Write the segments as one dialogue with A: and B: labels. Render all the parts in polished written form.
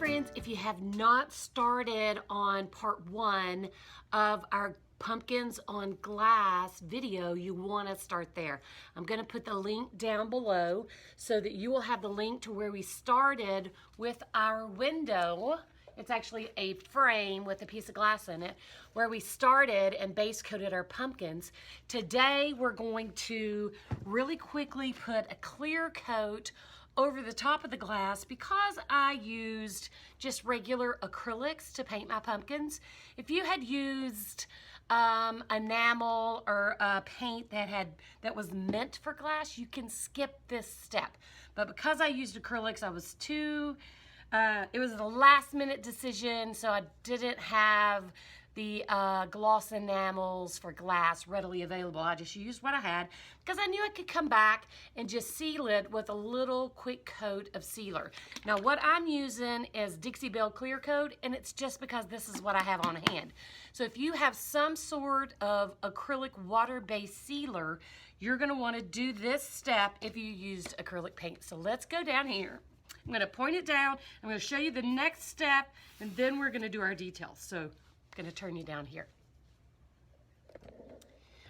A: friends, if you have not started on part 1 of our pumpkins on glass video, you want to start there. I'm going to put the link down below so that you will have the link to where we started with our window. It's actually a frame with a piece of glass in it where we started and base coated our pumpkins. Today we're going to really quickly put a clear coat over the top of the glass because I used just regular acrylics to paint my pumpkins. If you had used enamel or paint that was meant for glass, you can skip this step. But because I used acrylics, I was it was a last minute decision, so I didn't have the gloss enamels for glass readily available. I just used what I had because I knew I could come back and just seal it with a little quick coat of sealer. Now what I'm using is Dixie Belle Clear Coat, and it's just because this is what I have on hand. So if you have some sort of acrylic water-based sealer, you're gonna wanna do this step if you used acrylic paint. So let's go down here. I'm gonna point it down, I'm gonna show you the next step, and then we're gonna do our details. So going to turn you down here.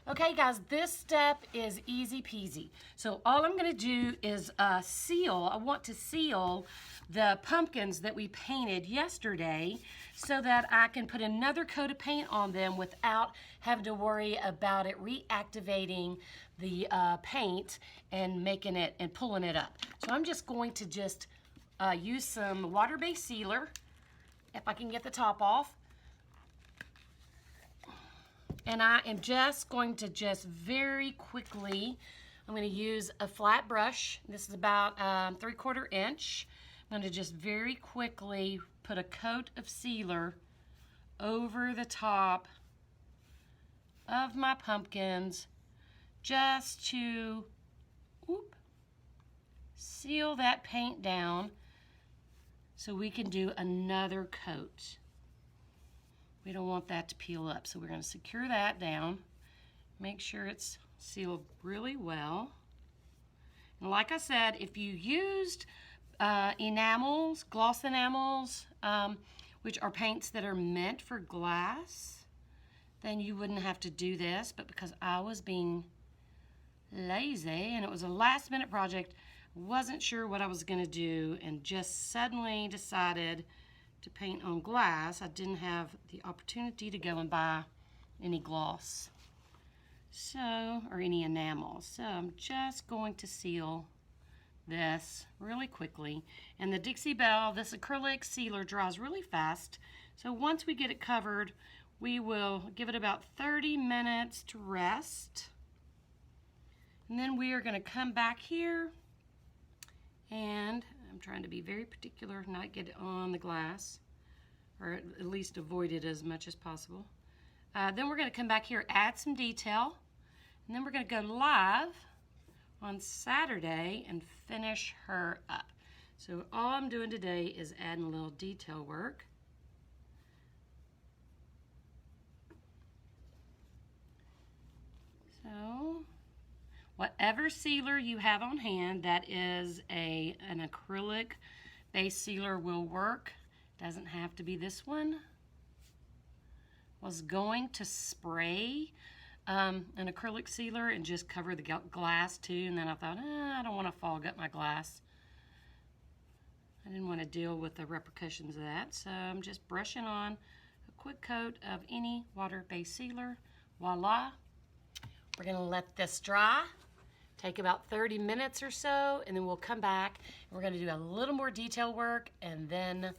A: Okay guys, this step is easy peasy. So all I'm going to do is seal. I want to seal the pumpkins that we painted yesterday so that I can put another coat of paint on them without having to worry about it reactivating the paint and making it and pulling it up. So I'm just going to use some water-based sealer if I can get the top off. And I am just going to very quickly, I'm going to use a flat brush. This is about 3/4 inch. I'm going to just very quickly put a coat of sealer over the top of my pumpkins just to seal that paint down so we can do another coat. We don't want that to peel up, so we're going to secure that down. Make sure it's sealed really well. And like I said, if you used enamels, gloss enamels, which are paints that are meant for glass, then you wouldn't have to do this. But because I was being lazy and it was a last minute project, wasn't sure what I was going to do and just suddenly decided to paint on glass, I didn't have the opportunity to go and buy any gloss, or any enamel. So I'm just going to seal this really quickly. And the Dixie Belle, this acrylic sealer dries really fast. So once we get it covered, we will give it about 30 minutes to rest. And then we are going to come back here, and I'm trying to be very particular, not get it on the glass, or at least avoid it as much as possible. Then we're going to come back here, add some detail, and then we're going to go live on Saturday and finish her up. So all I'm doing today is adding a little detail work. So whatever sealer you have on hand that is an acrylic base sealer will work. Doesn't have to be this one. Was going to spray an acrylic sealer and just cover the glass too, and then I thought, I don't want to fog up my glass. I didn't want to deal with the repercussions of that, so I'm just brushing on a quick coat of any water-based sealer. Voila. We're going to let this dry. Take about 30 minutes or so, and then we'll come back and we're going to do a little more detail work, and then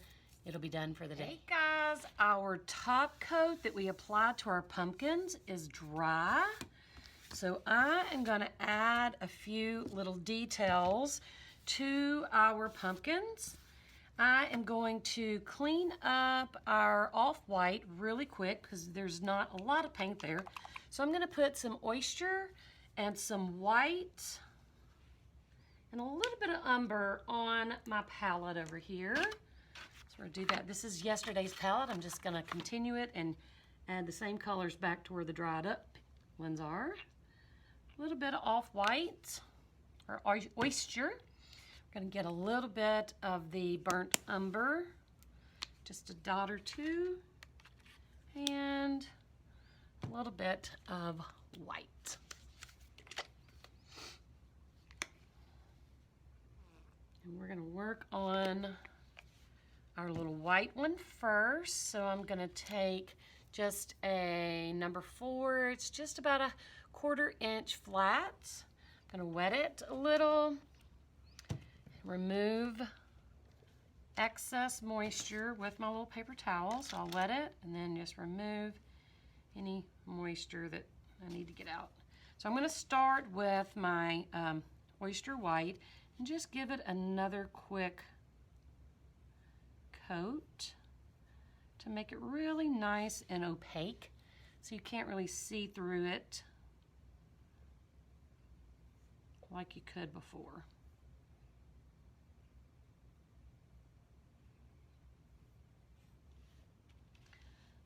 A: it'll be done for the day. Hey guys, our top coat that we applied to our pumpkins is dry. So I am going to add a few little details to our pumpkins. I am going to clean up our off-white really quick because there's not a lot of paint there. So I'm going to put some oyster and some white and a little bit of umber on my palette over here. So we're gonna do that. This is yesterday's palette. I'm just gonna continue it and add the same colors back to where the dried up ones are. A little bit of off-white or oyster. We're gonna get a little bit of the burnt umber just a dot or two, and a little bit of white. And we're going to work on our little white one first. So I'm going to take just a number 4. It's just about a 1/4 inch flat. I'm going to wet it a little. Remove excess moisture with my little paper towel. So I'll wet it and then just remove any moisture that I need to get out. So I'm going to start with my oyster white and just give it another quick coat to make it really nice and opaque so you can't really see through it like you could before.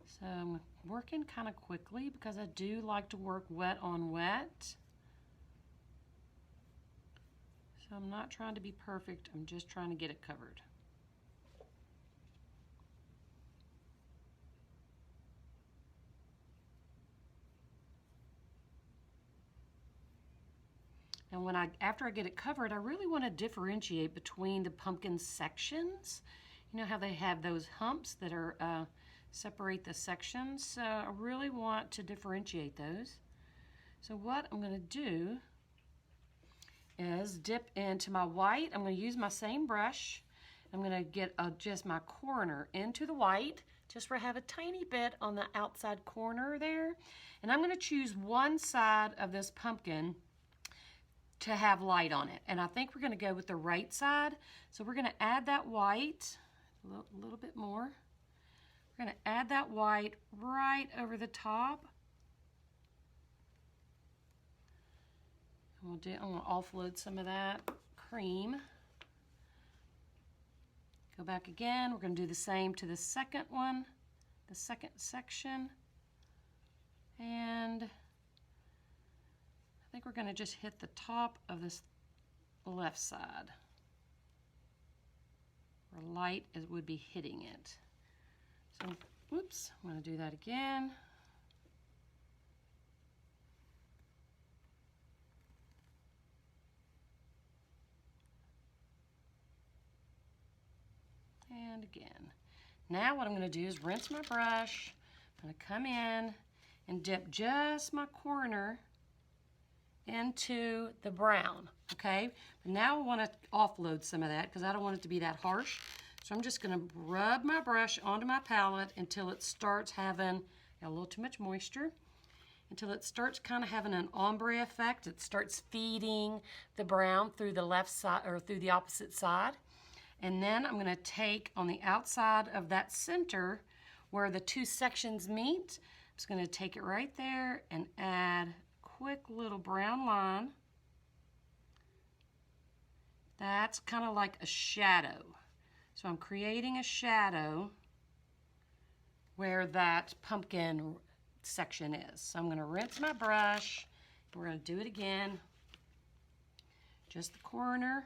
A: So I'm working kind of quickly because I do like to work wet on wet. So I'm not trying to be perfect, I'm just trying to get it covered. And after I get it covered, I really want to differentiate between the pumpkin sections. You know how they have those humps that are separate the sections? So I really want to differentiate those. So what I'm going to do is dip into my white. I'm going to use my same brush. I'm going to get just my corner into the white, just where I have a tiny bit on the outside corner there. And I'm going to choose one side of this pumpkin to have light on it. And I think we're going to go with the right side. So we're going to add that white, a little bit more. We're going to add that white right over the top. I'm going to offload some of that cream. Go back again. We're going to do the same to the second one, the second section. And I think we're going to just hit the top of this left side where light would be hitting it. So, whoops, I'm going to do that again. And again. Now what I'm going to do is rinse my brush. I'm going to come in and dip just my corner into the brown, okay? But now I want to offload some of that because I don't want it to be that harsh. So I'm just going to rub my brush onto my palette until it starts having a little too much moisture, until it starts kind of having an ombre effect. It starts feeding the brown through the left side or through the opposite side. And then I'm going to take on the outside of that center where the two sections meet. I'm just going to take it right there and add a quick little brown line. That's kind of like a shadow. So I'm creating a shadow where that pumpkin section is. So I'm going to rinse my brush. We're going to do it again. Just the corner.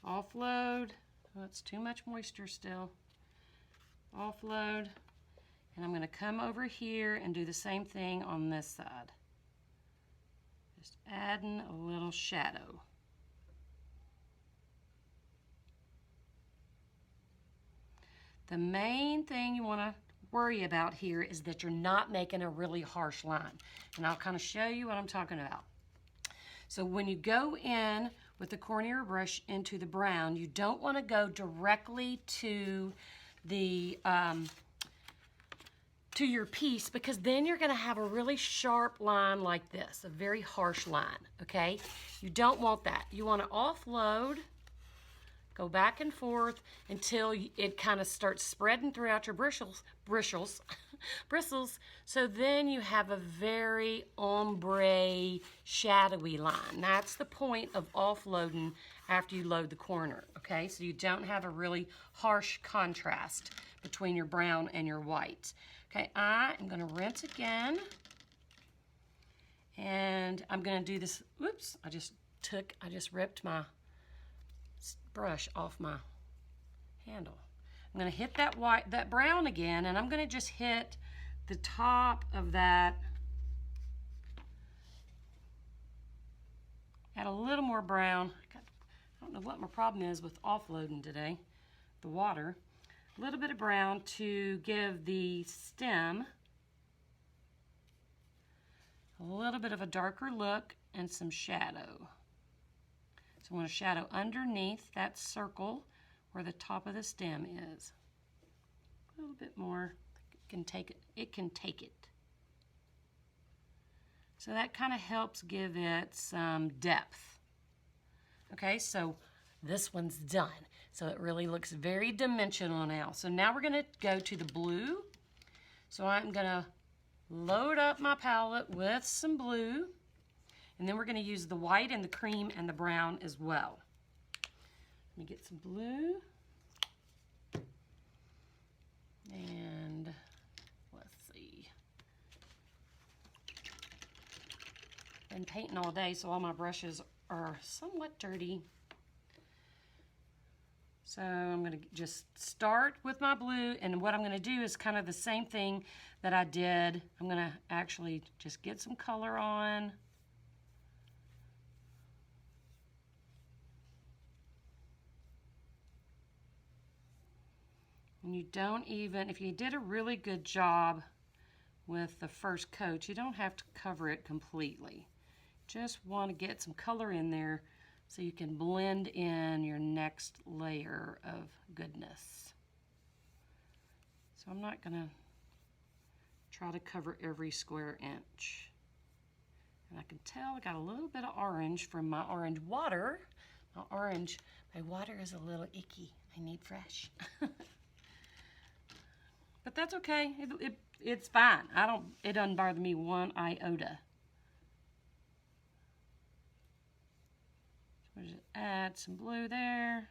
A: Offload. Oh, it's too much moisture still. Offload. And I'm going to come over here and do the same thing on this side. Just adding a little shadow. The main thing you want to worry about here is that you're not making a really harsh line. And I'll kind of show you what I'm talking about. So when you go in with the corner brush into the brown, you don't want to go directly to the to your piece, because then you're going to have a really sharp line like this, a very harsh line, okay? You don't want that. You want to offload, go back and forth until it kind of starts spreading throughout your bristles, so then you have a very ombre, shadowy line. That's the point of offloading after you load the corner, okay? So you don't have a really harsh contrast between your brown and your white. Okay, I am going to rinse again, and I'm going to do this. Whoops, I just ripped my brush off my handle. I'm going to hit that brown again, and I'm going to just hit the top of that. Add a little more brown. I don't know what my problem is with offloading today, the water. A little bit of brown to give the stem a little bit of a darker look and some shadow. So I want to shadow underneath that circle where the top of the stem is. A little bit more. It can take it. So that kind of helps give it some depth. Okay, so this one's done. So it really looks very dimensional now. So now we're going to go to the blue. So I'm going to load up my palette with some blue. And then we're going to use the white and the cream and the brown as well. Let me get some blue. And let's see. Been painting all day, so all my brushes are somewhat dirty. So I'm going to just start with my blue, and what I'm going to do is kind of the same thing that I did. I'm going to actually just get some color on. And you don't even, if you did a really good job with the first coat, you don't have to cover it completely. Just want to get some color in there so you can blend in your next layer of goodness. So I'm not going to try to cover every square inch. And I can tell I got a little bit of orange from my orange water. My water is a little icky. I need fresh. But that's okay. It's fine. It doesn't bother me one iota. So just add some blue there.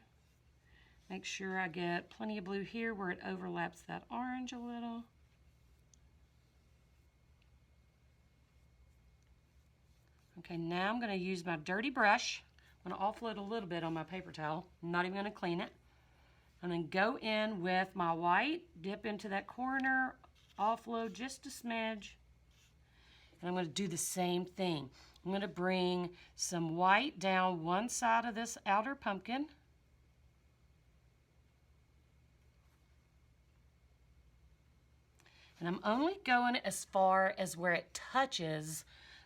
A: Make sure I get plenty of blue here where it overlaps that orange a little. Okay, now I'm going to use my dirty brush. I'm going to offload a little bit on my paper towel. I'm not even going to clean it. And then go in with my white, dip into that corner, offload just a smidge. And I'm going to do the same thing. I'm going to bring some white down one side of this outer pumpkin. And I'm only going as far as where it touches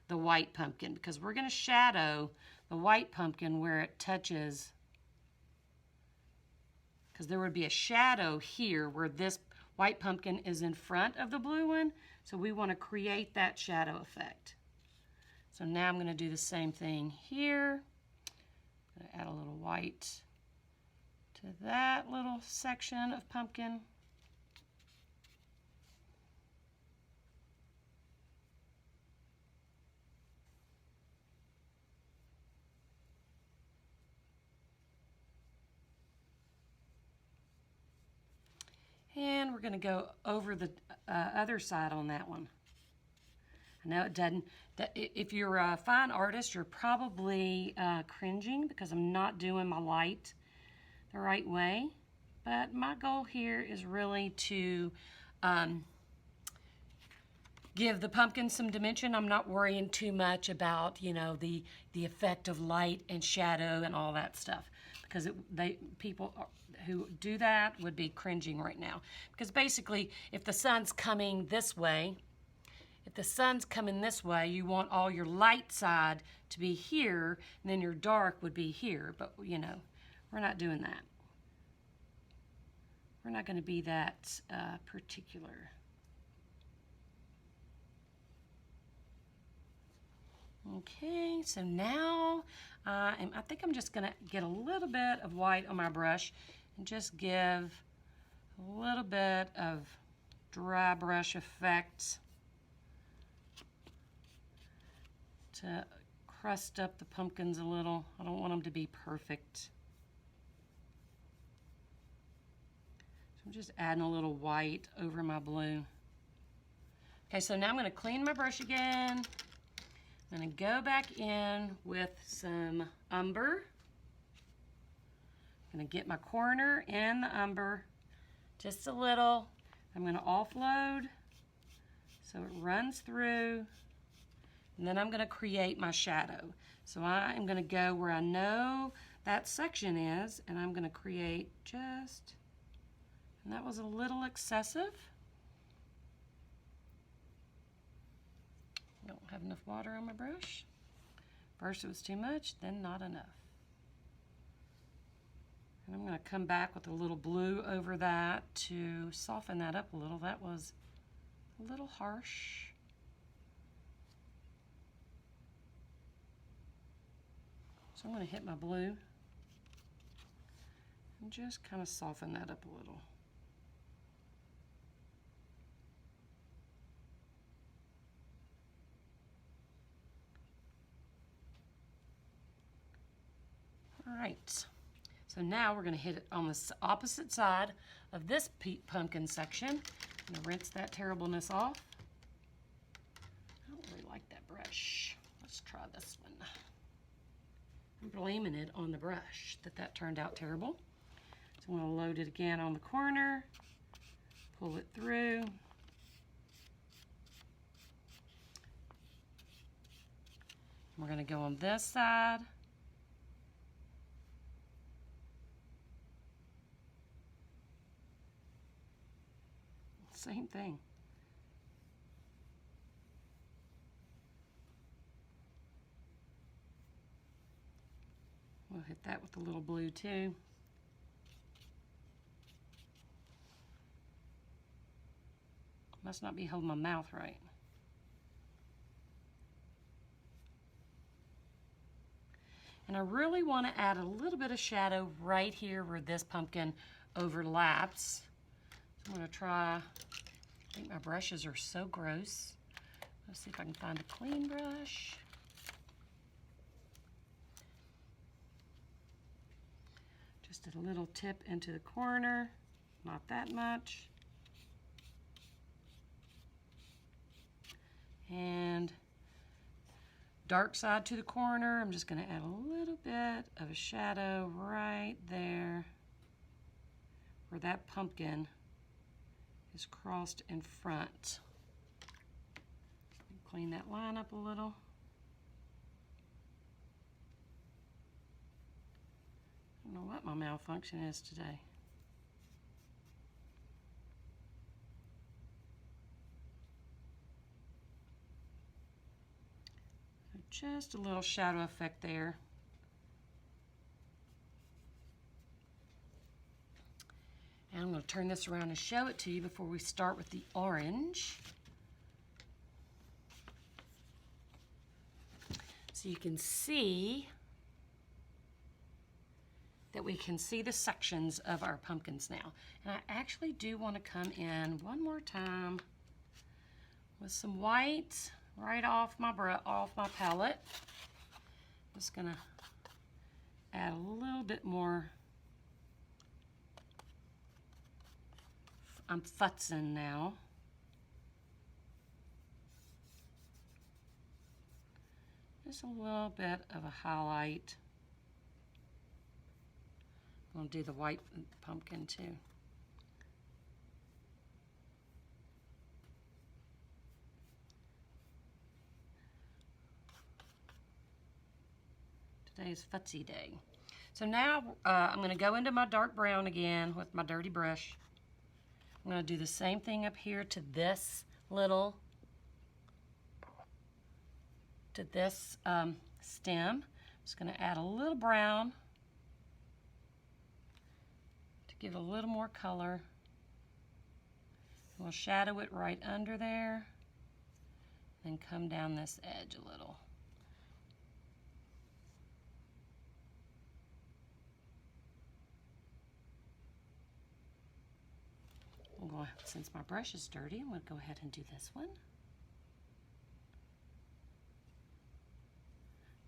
A: the white pumpkin, because we're going to shadow the white pumpkin where it touches, because there would be a shadow here where this white pumpkin is in front of the blue one. So we want to create that shadow effect. So now I'm going to do the same thing here. I'm going to add a little white to that little section of pumpkin. And we're going to go over the other side on that one. I know it doesn't, if you're a fine artist, you're probably cringing because I'm not doing my light the right way. But my goal here is really to give the pumpkin some dimension. I'm not worrying too much about, you know, the effect of light and shadow and all that stuff, because people who do that would be cringing right now. Because basically, if the sun's coming this way, you want all your light side to be here, and then your dark would be here. But, you know, we're not doing that. We're not going to be that particular. Okay, so now I think I'm just going to get a little bit of white on my brush and just give a little bit of dry brush effect to crust up the pumpkins a little. I don't want them to be perfect. So I'm just adding a little white over my blue. Okay, so now I'm going to clean my brush again. I'm going to go back in with some umber. I'm going to get my corner in the umber just a little. I'm going to offload so it runs through, and then I'm going to create my shadow. So I'm going to go where I know that section is, and I'm going to create just, and that was a little excessive. I don't have enough water on my brush. First it was too much, then not enough. And I'm going to come back with a little blue over that to soften that up a little. That was a little harsh. So I'm going to hit my blue and just kind of soften that up a little. All right. So now we're going to hit it on the opposite side of this pumpkin section. I'm going to rinse that terribleness off. I don't really like that brush. Let's try this one. I'm blaming it on the brush that turned out terrible. So I'm going to load it again on the corner, pull it through. We're going to go on this side. Same thing. We'll hit that with a little blue too. Must not be holding my mouth right. And I really want to add a little bit of shadow right here where this pumpkin overlaps. So I'm going to try, I think my brushes are so gross. Let's see if I can find a clean brush. Just a little tip into the corner, not that much. And dark side to the corner, I'm just going to add a little bit of a shadow right there where that pumpkin is crossed in front. Clean that line up a little. I don't know what my malfunction is today. So just a little shadow effect there. And I'm going to turn this around and show it to you before we start with the orange. So you can see that we can see the sections of our pumpkins now. And I actually do want to come in one more time with some white right off my palette. Just going to add a little bit more. I'm futzing now. Just a little bit of a highlight. I'm going to do the white pumpkin too. Today's futzy day. So now I'm going to go into my dark brown again with my dirty brush. I'm going to do the same thing up here to this little, stem. I'm just going to add a little brown to give it a little more color. We'll shadow it right under there, then come down this edge a little. Since my brush is dirty, I'm going to go ahead and do this one.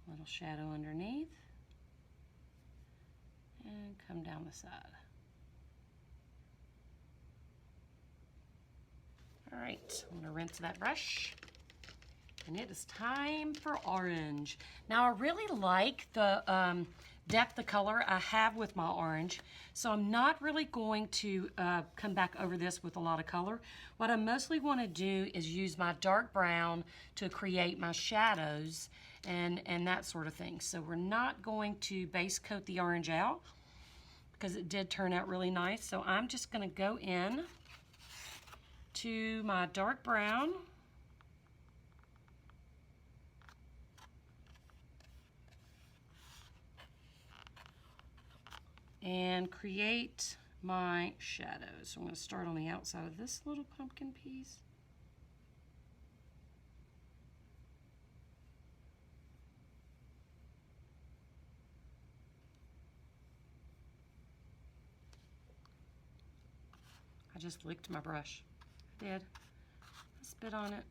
A: Little shadow underneath. And come down the side. All right, I'm going to rinse that brush. And it is time for orange. Now I really like the depth of color I have with my orange. So I'm not really going to come back over this with a lot of color. What I mostly want to do is use my dark brown to create my shadows and that sort of thing. So we're not going to base coat the orange out because it did turn out really nice. So I'm just going to go in to my dark brown. And create my shadows. So I'm going to start on the outside of this little pumpkin piece. I just licked my brush. I did. I spit on it.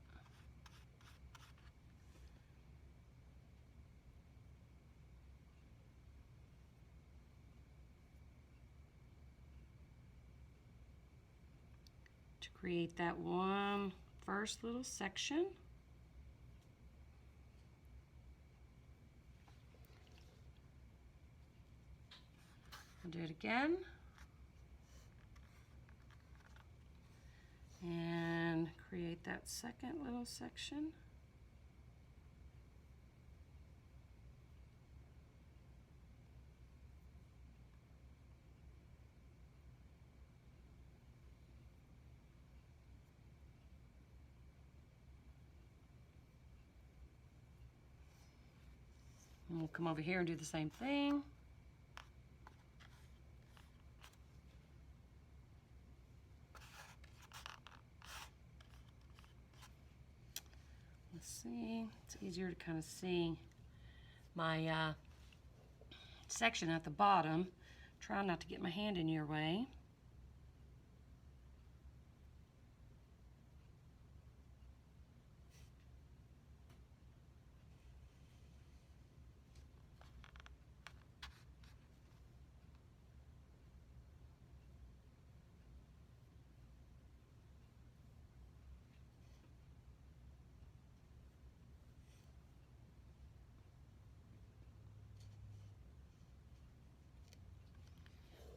A: To create that one first little section. I'll do it again. And create that second little section. And we'll come over here and do the same thing. Let's see, it's easier to kind of see my section at the bottom. Try not to get my hand in your way.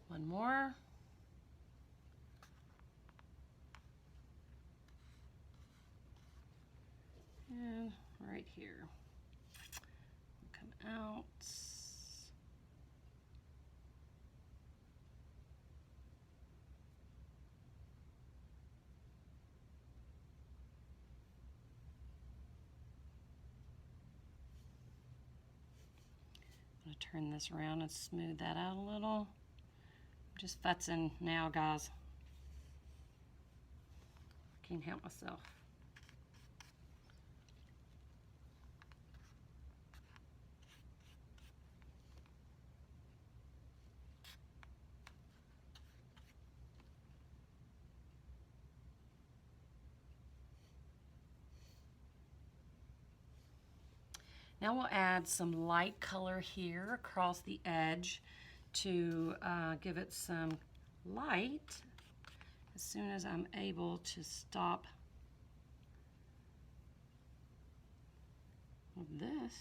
A: One more. And right here. Come out. I'm going to turn this around and smooth that out a little. I'm just futzing now, guys. Can't help myself. Now we'll add some light color here across the edge to give it some light as soon as I'm able to stop with this.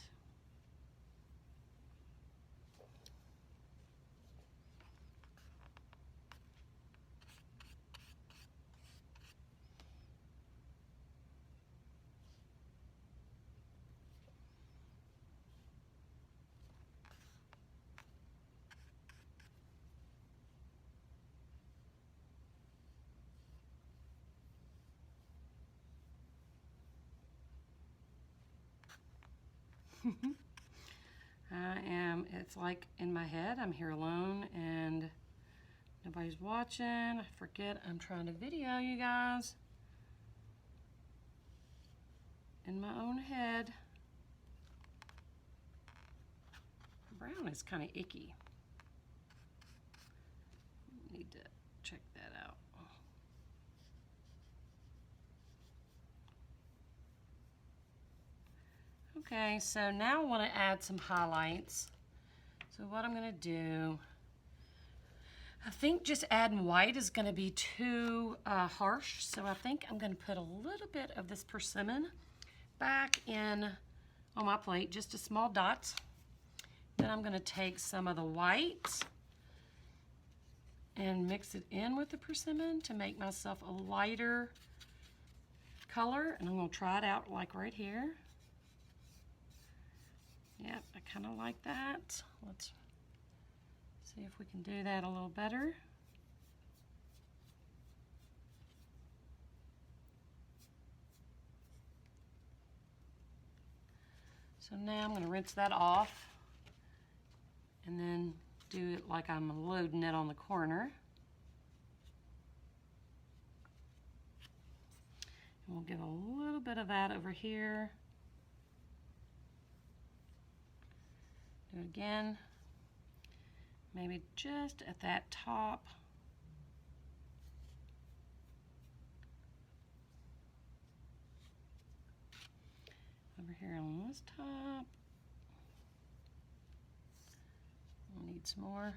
A: It's like in my head, I'm here alone and nobody's watching. I forget I'm trying to video you guys in my own head. Brown is kind of icky. Need to check that out. Okay, so now I want to add some highlights. So what I'm going to do, I think just adding white is going to be too harsh. So I think I'm going to put a little bit of this persimmon back in on my plate, just a small dot. Then I'm going to take some of the white and mix it in with the persimmon to make myself a lighter color. And I'm going to try it out like right here. Yep, I kind of like that. Let's see if we can do that a little better. So now I'm going to rinse that off and then do it like I'm loading it on the corner. And we'll get a little bit of that over here. Do it again. Maybe just at that top. Over here on this top. We'll need some more.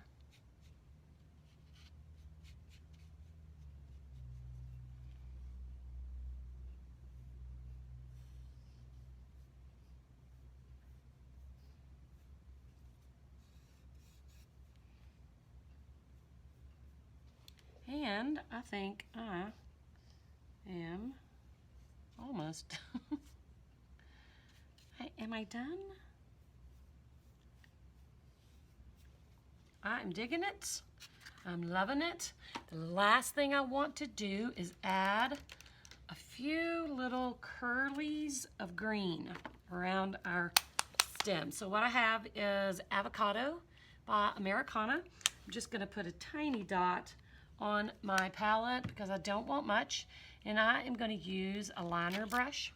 A: And I think I am almost. Am I done? I'm digging it. I'm loving it. The last thing I want to do is add a few little curlies of green around our stem. So what I have is Avocado by Americana. I'm just going to put a tiny dot on my palette because I don't want much. And I am going to use a liner brush,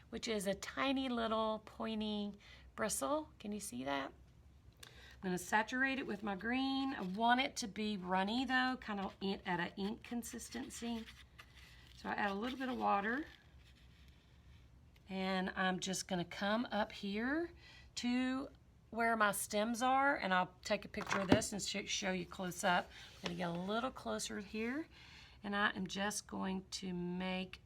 A: which is a tiny little pointy bristle. Can you see that? I'm going to saturate it with my green. I want it to be runny though, kind of at an ink consistency. So I add a little bit of water. And I'm just going to come up here to where my stems are, and I'll take a picture of this and show you close up. I'm going to get a little closer here, and I am just going to make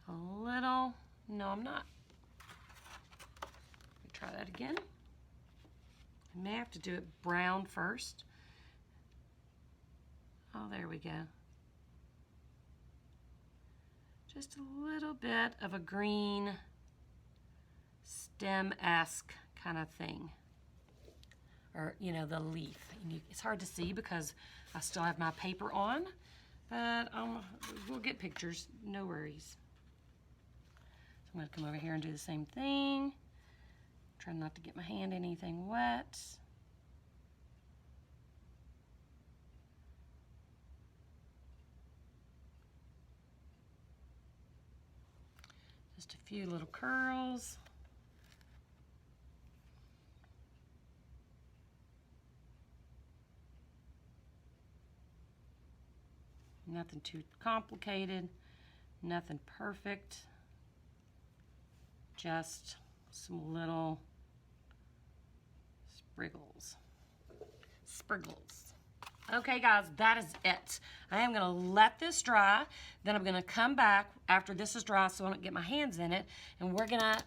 A: a little, no I'm not. Let me try that again. I may have to do it brown first. Oh, there we go. Just a little bit of a green stem-esque kind of thing, or you know, the leaf. It's hard to see because I still have my paper on, but we'll get pictures, no worries. So I'm going to come over here and do the same thing. Try not to get my hand anything wet. Just a few little curls. Nothing too complicated, nothing perfect, just some little spriggles. Okay guys, that is it. I am gonna let this dry, then I'm gonna come back after this is dry so I don't get my hands in it, and we're gonna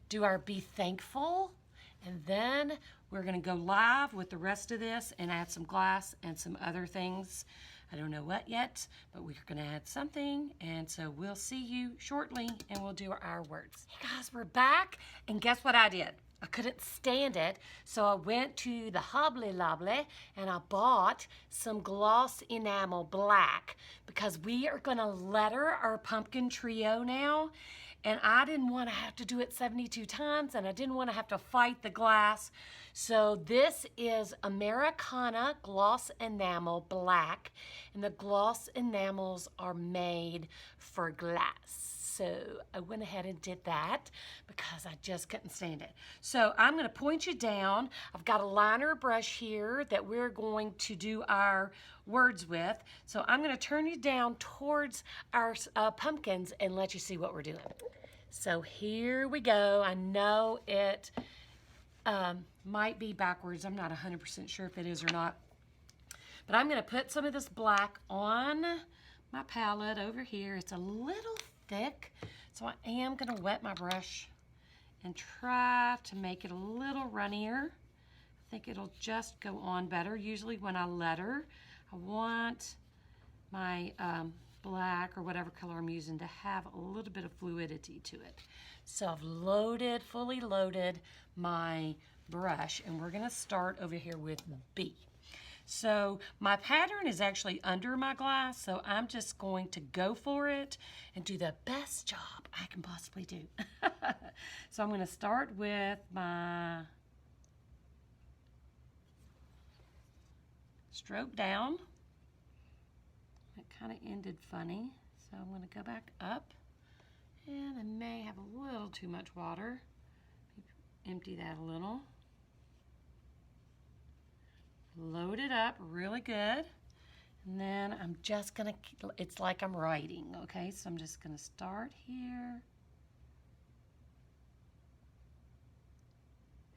A: do our Be Thankful, and then we're gonna go live with the rest of this and add some glass and some other things. I don't know what yet, but we're gonna add something, and so we'll see you shortly, and we'll do our words. Hey guys, we're back, and guess what I did? I couldn't stand it, so I went to the Hobby Lobby, and I bought some gloss enamel black, because we are gonna letter our pumpkin trio now, and I didn't want to have to do it 72 times, and I didn't want to have to fight the glass. So this is Americana Gloss Enamel Black, and the gloss enamels are made for glass. So I went ahead and did that because I just couldn't stand it. So I'm going to point you down. I've got a liner brush here that we're going to do our words with. So I'm going to turn you down towards our pumpkins and let you see what we're doing. So here we go. I know it might be backwards. I'm not 100% sure if it is or not. But I'm going to put some of this black on my palette over here. It's a little thick, so I am going to wet my brush and try to make it a little runnier. I think it'll just go on better. Usually when I letter, I want my black or whatever color I'm using to have a little bit of fluidity to it. So I've fully loaded my brush, and we're gonna start over here with B. So my pattern is actually under my glass, so I'm just going to go for it and do the best job I can possibly do. So I'm gonna start with my stroke down. It kind of ended funny, so I'm going to go back up, and I may have a little too much water. Empty that a little. Load it up really good, and then I'm just going to, it's like I'm writing, okay? So I'm just going to start here,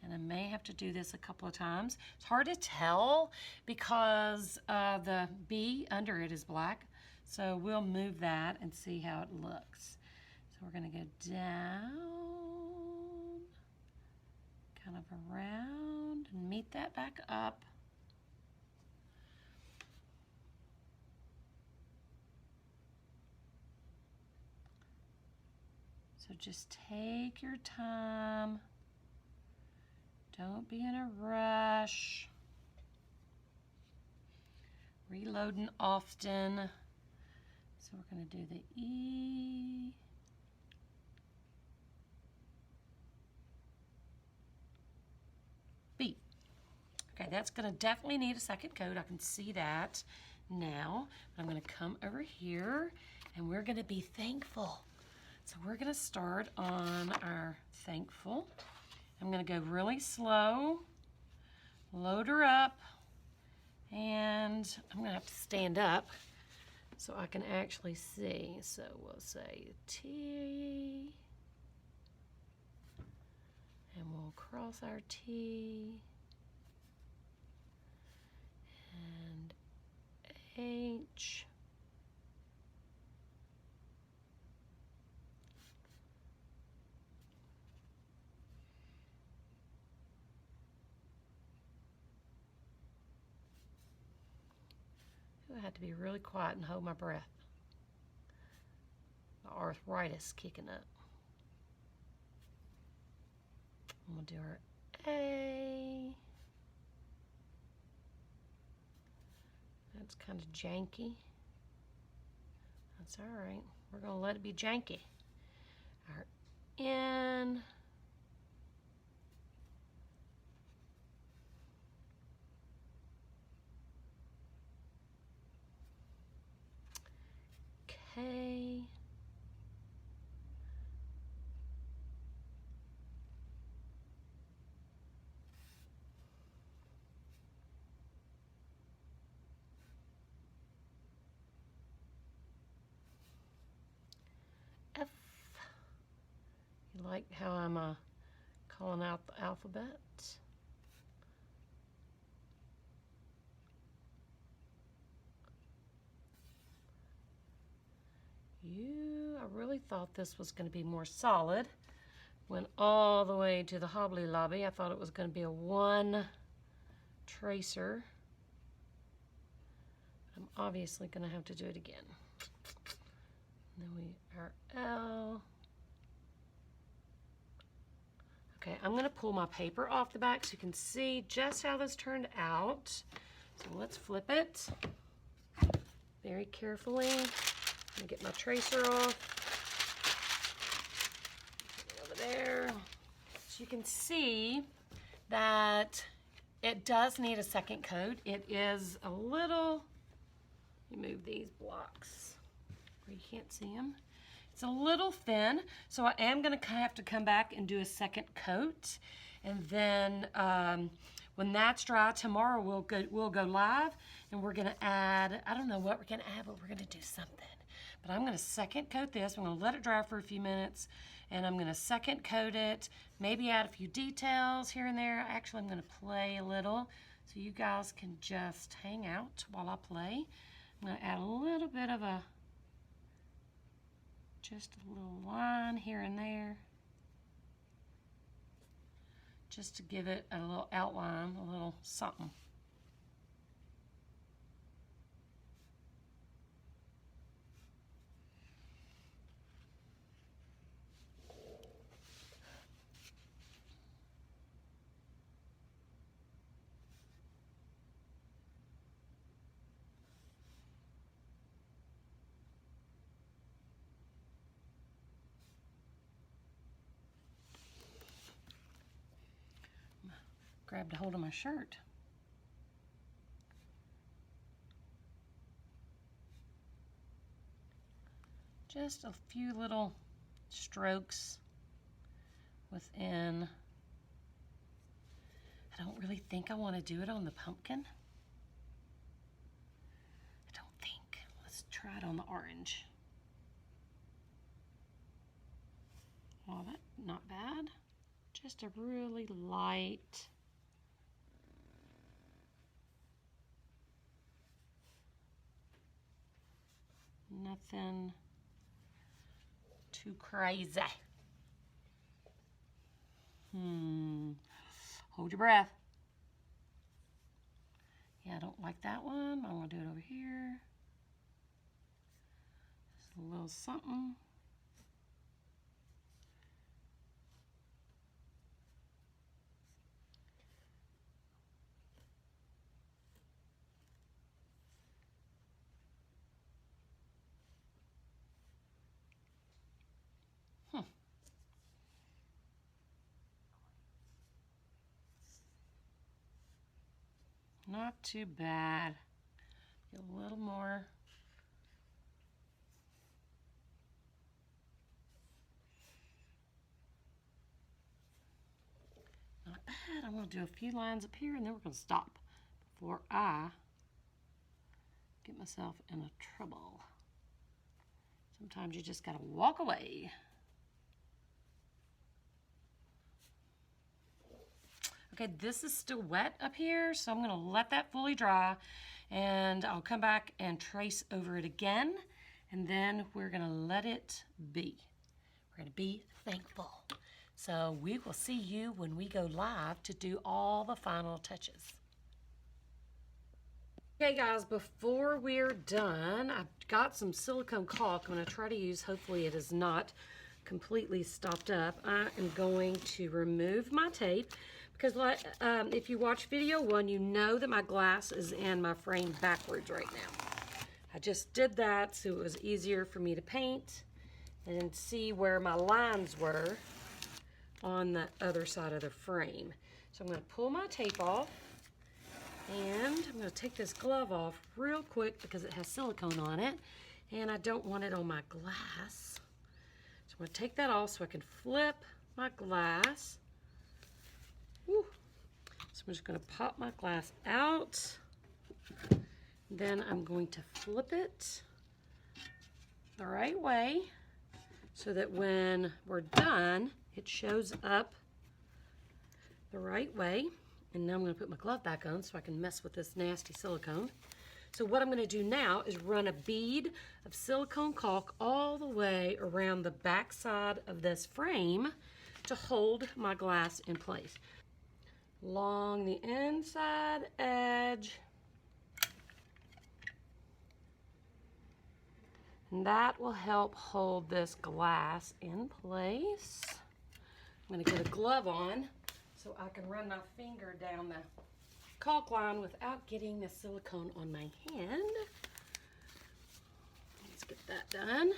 A: and I may have to do this a couple of times. It's hard to tell because the B under it is black. So we'll move that and see how it looks. So we're going to go down, kind of around, and meet that back up. So just take your time. Don't be in a rush. Reloading often. So we're going to do the E. B. Okay, that's going to definitely need a second coat. I can see that now. I'm going to come over here, and we're going to be thankful. So we're going to start on our thankful. I'm going to go really slow, load her up, and I'm going to have to stand up so I can actually see. So we'll say T, and we'll cross our T, and H, I had to be really quiet and hold my breath. The arthritis kicking up. And we'll do our A. That's kind of janky. That's all right. We're going to let it be janky. Our N. K. F. You like how I'm calling out the alphabet? I really thought this was going to be more solid. Went all the way to the Hobby Lobby. I thought it was going to be a one tracer. I'm obviously going to have to do it again. And then our L. Okay, I'm going to pull my paper off the back so you can see just how this turned out. So let's flip it very carefully. I'm going to get my tracer off. Over there. So you can see that it does need a second coat. It is a little, you move these blocks where you can't see them. It's a little thin, so I am going to have to come back and do a second coat. And then when that's dry, tomorrow we'll go live, and we're going to add, I don't know what we're going to add, but we're going to do something. But I'm going to second coat this. I'm going to let it dry for a few minutes, and I'm going to second coat it, maybe add a few details here and there. Actually, I'm going to play a little so you guys can just hang out while I play. I'm going to add a little bit of just a little line here and there. just to give it a little outline, a little something. Grabbed a hold of my shirt. Just a few little strokes within. I don't really think I want to do it on the pumpkin. I don't think. Let's try it on the orange. Oh, that not bad. Just a really light. Nothing too crazy. Hold your breath. Yeah, I don't like that one. I'm going to do it over here. Just a little something. Not too bad. Get a little more. Not bad. I'm going to do a few lines up here and then we're going to stop before I get myself in a trouble. Sometimes you just got to walk away. Okay, this is still wet up here, so I'm going to let that fully dry, and I'll come back and trace over it again, and then we're going to let it be. We're going to be thankful. So we will see you when we go live to do all the final touches. Okay guys, before we're done, I've got some silicone caulk I'm going to try to use. Hopefully it is not completely stopped up. I am going to remove my tape because if you watch video 1, you know that my glass is in my frame backwards right now. I just did that so it was easier for me to paint and see where my lines were on the other side of the frame. So I'm going to pull my tape off. And I'm going to take this glove off real quick because it has silicone on it and I don't want it on my glass. So I'm going to take that off so I can flip my glass. Woo. So I'm just going to pop my glass out. Then I'm going to flip it the right way so that when we're done, it shows up the right way. And now I'm going to put my glove back on so I can mess with this nasty silicone. So what I'm going to do now is run a bead of silicone caulk all the way around the back side of this frame to hold my glass in place. Along the inside edge. And that will help hold this glass in place. I'm going to get a glove on so I can run my finger down the caulk line without getting the silicone on my hand. Let's get that done.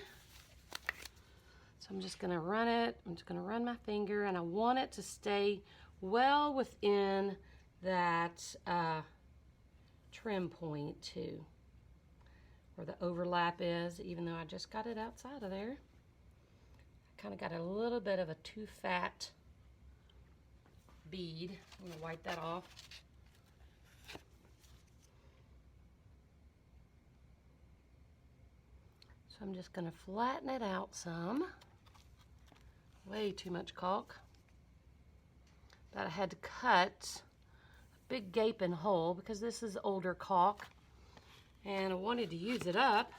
A: So I'm just going to run it. I'm just going to run my finger, and I want it to stay well within that trim point too, where the overlap is, even though I just got it outside of there. I kind of got a little bit of a too fat bead. I'm going to wipe that off. So I'm just going to flatten it out some. Way too much caulk. But I had to cut a big gaping hole because this is older caulk and I wanted to use it up,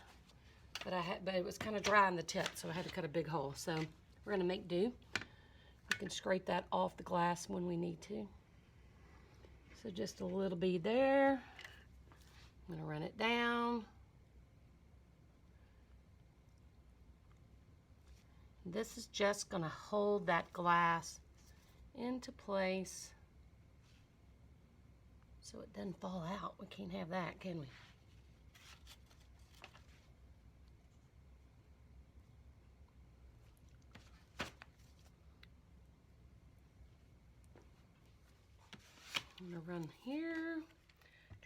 A: but it was kind of dry on the tip, so I had to cut a big hole. So we're going to make do. We've can scrape that off the glass when we need to. So just a little bead there. I'm going to run it down. This is just going to hold that glass into place so it doesn't fall out. We can't have that, can we? I'm going to run here.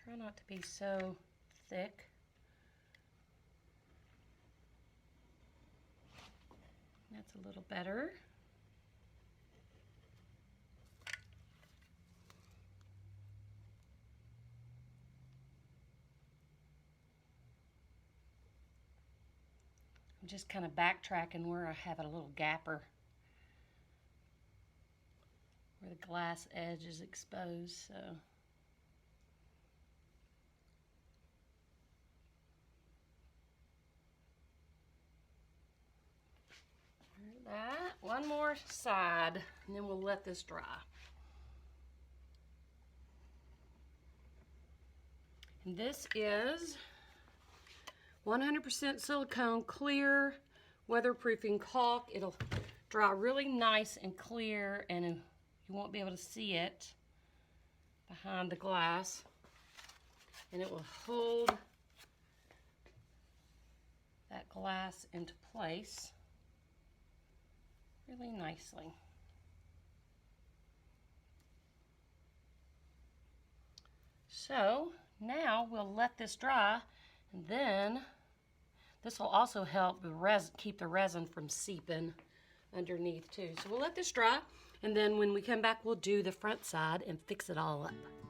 A: Try not to be so thick. That's a little better. I'm just kind of backtracking where I have a little gapper, where the glass edge is exposed, so. That, one more side, and then we'll let this dry. And this is 100% silicone clear weatherproofing caulk. It'll dry really nice and clear, and you won't be able to see it behind the glass, and it will hold that glass into place really nicely. So now we'll let this dry, and then this will also help keep the resin from seeping underneath too. So we'll let this dry, and then when we come back, we'll do the front side and fix it all up.